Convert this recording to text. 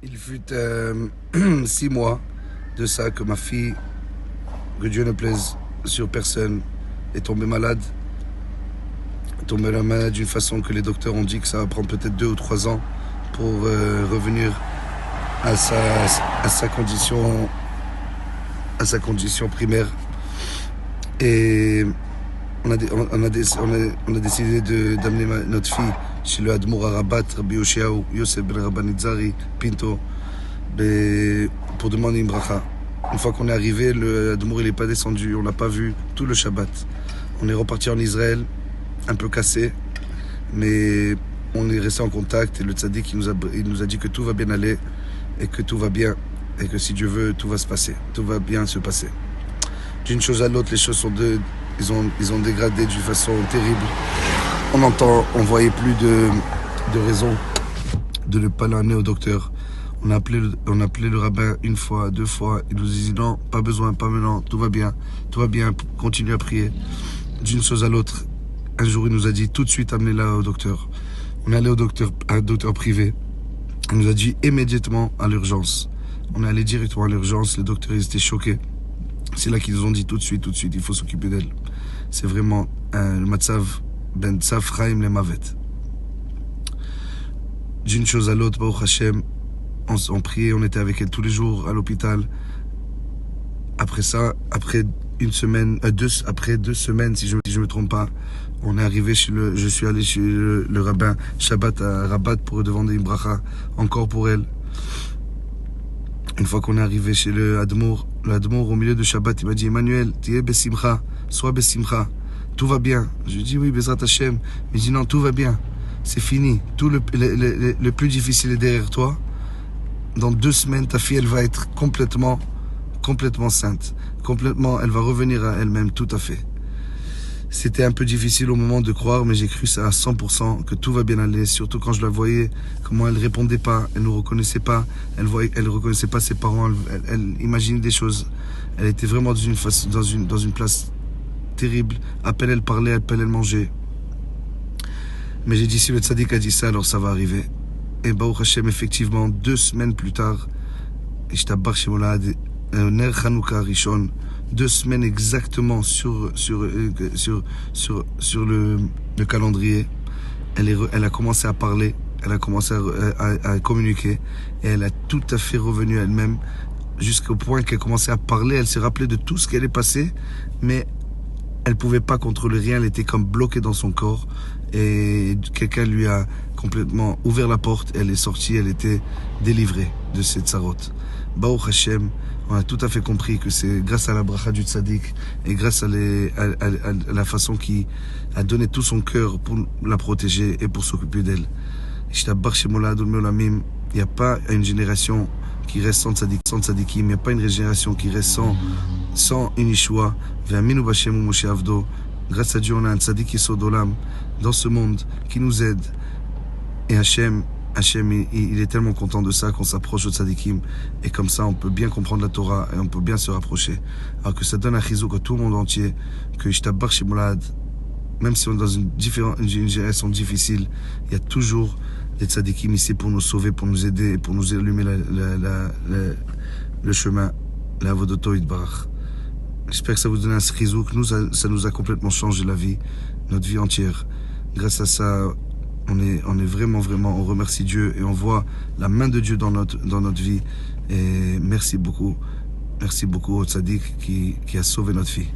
Il fut 6 mois de ça que ma fille, que Dieu ne plaise sur personne, est tombée malade. Tombée malade d'une façon que les docteurs ont dit que ça va prendre peut-être 2 ou 3 ans pour revenir à sa condition primaire. Et on a décidé d'amener notre fille chez le Admour à Rabat, Rabbi Yoshiaou, Yosef ben Rabbanitzari, Pinto, pour demander une bracha. Une fois qu'on est arrivé, le Admour il n'est pas descendu, on n'a pas vu tout le Shabbat. On est reparti en Israël, un peu cassé, mais on est resté en contact et le tzaddik il nous a dit que tout va bien aller et que tout va bien et que si Dieu veut, tout va se passer, tout va bien se passer. D'une chose à l'autre, les choses ils ont dégradé d'une façon terrible. On voyait plus de raison de ne pas l'amener au docteur. On a appelé le rabbin 1 fois, 2 fois. Il nous dit non, pas besoin, pas maintenant, tout va bien, continue à prier. D'une chose à l'autre, un jour il nous a dit tout de suite amenez-la au docteur. On est allé à un docteur privé. Il nous a dit immédiatement à l'urgence. On est allé directement à l'urgence. Les docteurs ils étaient choqués. C'est là qu'ils nous ont dit tout de suite, il faut s'occuper d'elle. C'est vraiment le matzav ben tzav chaim le mavet. D'une chose à l'autre, Baruch Hashem, on priait, on était avec elle tous les jours à l'hôpital. Après ça, après 2 semaines, si je me trompe pas, je suis allé chez le rabbin Shabbat à Rabat pour demander une bracha, encore pour elle. Une fois qu'on est arrivé chez le Admour au milieu de Shabbat, il m'a dit Emmanuel, tiens besimcha, sois besimcha, tout va bien. Je lui ai dit oui, Bezrat Hashem. Il m'a dit non, tout va bien, c'est fini, tout le plus difficile est derrière toi. Dans 2 semaines, ta fille, elle va être complètement sainte, elle va revenir à elle-même tout à fait. C'était un peu difficile au moment de croire, mais j'ai cru ça à 100% que tout va bien aller, surtout quand je la voyais, comment elle répondait pas, elle nous reconnaissait pas, elle reconnaissait pas ses parents, elle imaginait des choses. Elle était vraiment dans une place terrible. À peine elle parlait, à peine elle mangeait. Mais j'ai dit, si le tzaddik a dit ça, alors ça va arriver. Et Baruch Hashem, effectivement, 2 semaines plus tard, Ishtabach Shemolad, Ner Chanukah Rishon, 2 semaines exactement sur le calendrier, elle a commencé à parler, elle a commencé à communiquer, et elle a tout à fait revenu à elle-même, jusqu'au point qu'elle commençait à parler, elle s'est rappelée de tout ce qu'elle est passé, mais elle pouvait pas contrôler rien, elle était comme bloquée dans son corps, et quelqu'un lui a complètement ouvert la porte, elle est sortie, elle était délivrée de cette tsarote. Baruch Hashem, on a tout à fait compris que c'est grâce à la bracha du tzaddik et grâce à la façon qu'il a donné tout son cœur pour la protéger et pour s'occuper d'elle. Il n'y a pas une génération qui reste sans tzaddikim, il n'y a pas une génération qui reste sans une Yeshua. Grâce à Dieu, on a un tzaddik Yesod Olam dans ce monde qui nous aide. Et Hachem, il est tellement content de ça qu'on s'approche au tzadikim. Et comme ça, on peut bien comprendre la Torah et on peut bien se rapprocher. Alors que ça donne un chizouk à tout le monde entier. Que Ishtabach Shemolad, même si on est dans une génération difficile, il y a toujours des tzadikim ici pour nous sauver, pour nous aider, pour nous allumer le chemin. La Avodoto Yitbarach. J'espère que ça vous donne un chizouk. Nous, ça nous a complètement changé la vie, notre vie entière. Grâce à ça, on est vraiment, on remercie Dieu et on voit la main de Dieu dans notre vie. Et merci beaucoup au tzaddik qui a sauvé notre fille.